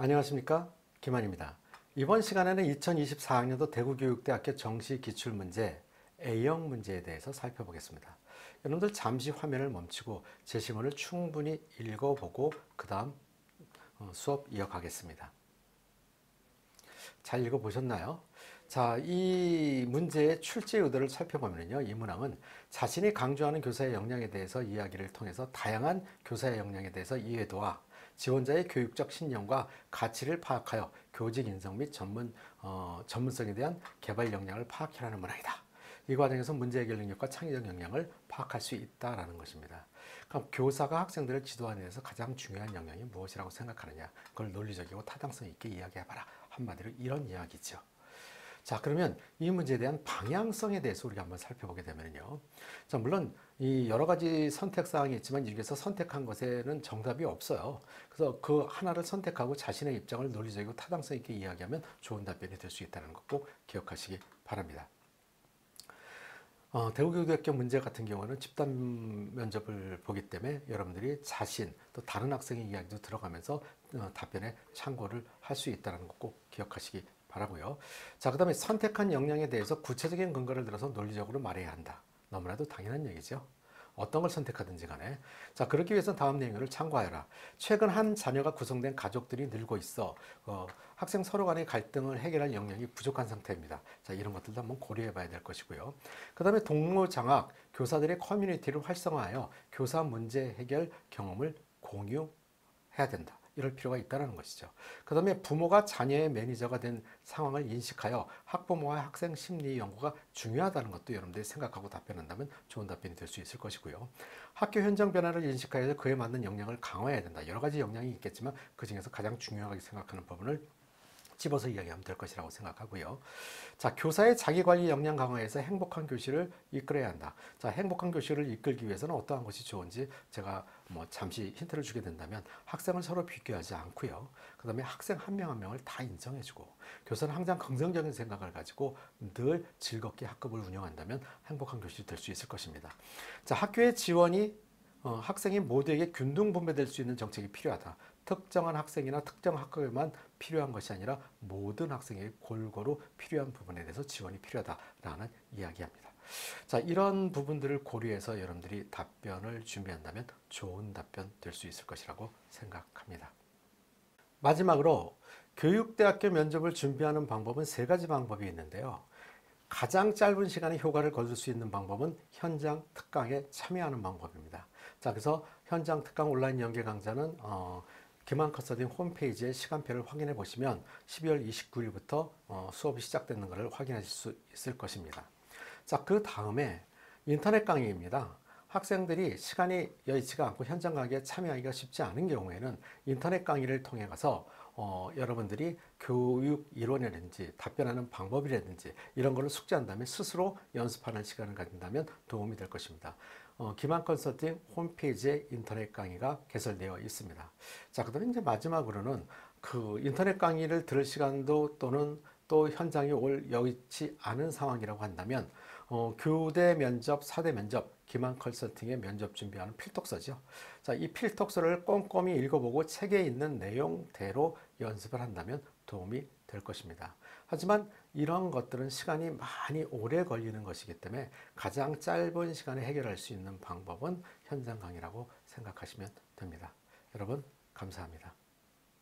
안녕하십니까, 김한입니다. 이번 시간에는 2024학년도 대구교육대학교 정시기출문제 A형 문제에 대해서 살펴보겠습니다. 여러분들 잠시 화면을 멈추고 제시문을 충분히 읽어보고 그 다음 수업 이어가겠습니다. 잘 읽어보셨나요? 자, 이 문제의 출제 의도를 살펴보면요, 이 문항은 자신이 강조하는 교사의 역량에 대해서 이야기를 통해서 다양한 교사의 역량에 대해서 이해도와 지원자의 교육적 신념과 가치를 파악하여 교직 인성 및 전문성에 대한 개발 역량을 파악하라는 문항이다. 이 과정에서 문제 해결 능력과 창의적 역량을 파악할 수 있다라는 것입니다. 그럼 교사가 학생들을 지도하는 데서 가장 중요한 역량이 무엇이라고 생각하느냐? 그걸 논리적이고 타당성 있게 이야기해봐라. 한마디로 이런 이야기죠. 자, 그러면 이 문제에 대한 방향성에 대해서 우리가 한번 살펴보게 되면요. 자, 물론 이 여러 가지 선택 사항이 있지만 여기서 선택한 것에는 정답이 없어요. 그래서 그 하나를 선택하고 자신의 입장을 논리적이고 타당성 있게 이야기하면 좋은 답변이 될 수 있다는 것 꼭 기억하시기 바랍니다. 대구교육대학교 문제 같은 경우는 집단 면접을 보기 때문에 여러분들이 자신 또 다른 학생의 이야기도 들어가면서 답변에 참고를 할 수 있다는 것 꼭 기억하시기 바라고요. 자, 그 다음에 선택한 역량에 대해서 구체적인 근거를 들어서 논리적으로 말해야 한다. 너무나도 당연한 얘기죠. 어떤 걸 선택하든지 간에. 자, 그렇기 위해서 다음 내용을 참고하여라. 최근 한 자녀가 구성된 가족들이 늘고 있어 학생 서로 간의 갈등을 해결할 역량이 부족한 상태입니다. 자, 이런 것들도 한번 고려해 봐야 될 것이고요. 그 다음에 동료 장학, 교사들의 커뮤니티를 활성화하여 교사 문제 해결 경험을 공유해야 된다. 이럴 필요가 있다는 것이죠. 그 다음에 부모가 자녀의 매니저가 된 상황을 인식하여 학부모와 학생 심리 연구가 중요하다는 것도 여러분들이 생각하고 답변한다면 좋은 답변이 될 수 있을 것이고요. 학교 현장 변화를 인식하여 그에 맞는 역량을 강화해야 된다. 여러 가지 역량이 있겠지만 그 중에서 가장 중요하게 생각하는 부분을 집어서 이야기하면 될 것이라고 생각하고요. 자, 교사의 자기관리 역량 강화에서 행복한 교실을 이끌어야 한다. 자, 행복한 교실을 이끌기 위해서는 어떠한 것이 좋은지 제가 잠시 힌트를 주게 된다면 학생을 서로 비교하지 않고요. 그 다음에 학생 한 명 한 명을 다 인정해주고 교사는 항상 긍정적인 생각을 가지고 늘 즐겁게 학급을 운영한다면 행복한 교실이 될 수 있을 것입니다. 자, 학교의 지원이 학생이 모두에게 균등 분배될 수 있는 정책이 필요하다. 특정한 학생이나 특정 학급에만 필요한 것이 아니라 모든 학생에게 골고루 필요한 부분에 대해서 지원이 필요하다라는 이야기합니다. 자, 이런 부분들을 고려해서 여러분들이 답변을 준비한다면 좋은 답변 될 수 있을 것이라고 생각합니다. 마지막으로 교육대학교 면접을 준비하는 방법은 세 가지 방법이 있는데요. 가장 짧은 시간에 효과를 거둘 수 있는 방법은 현장 특강에 참여하는 방법입니다. 자, 그래서 현장 특강 온라인 연계 강좌는 김한 컨설팅 홈페이지의 시간표를 확인해 보시면 12월 29일부터 수업이 시작되는 것을 확인하실 수 있을 것입니다. 자, 그 다음에 인터넷 강의입니다. 학생들이 시간이 여의치가 않고 현장 강의에 참여하기가 쉽지 않은 경우에는 인터넷 강의를 통해 가서 여러분들이 교육 이론이라든지 답변하는 방법이라든지 이런 거를 숙지한 다음에 스스로 연습하는 시간을 가진다면 도움이 될 것입니다. 김한 컨설팅 홈페이지에 인터넷 강의가 개설되어 있습니다. 자, 그다음에 이제 마지막으로는 그 인터넷 강의를 들을 시간도 또는 또 현장에 올 여의치 않은 상황이라고 한다면 교대 면접, 사대 면접, 김한 컨설팅의 면접 준비하는 필독서죠. 자, 이 필독서를 꼼꼼히 읽어보고 책에 있는 내용대로 연습을 한다면 도움이 될 것입니다. 하지만 이런 것들은 시간이 많이 오래 걸리는 것이기 때문에 가장 짧은 시간에 해결할 수 있는 방법은 현장 강의라고 생각하시면 됩니다. 여러분, 감사합니다.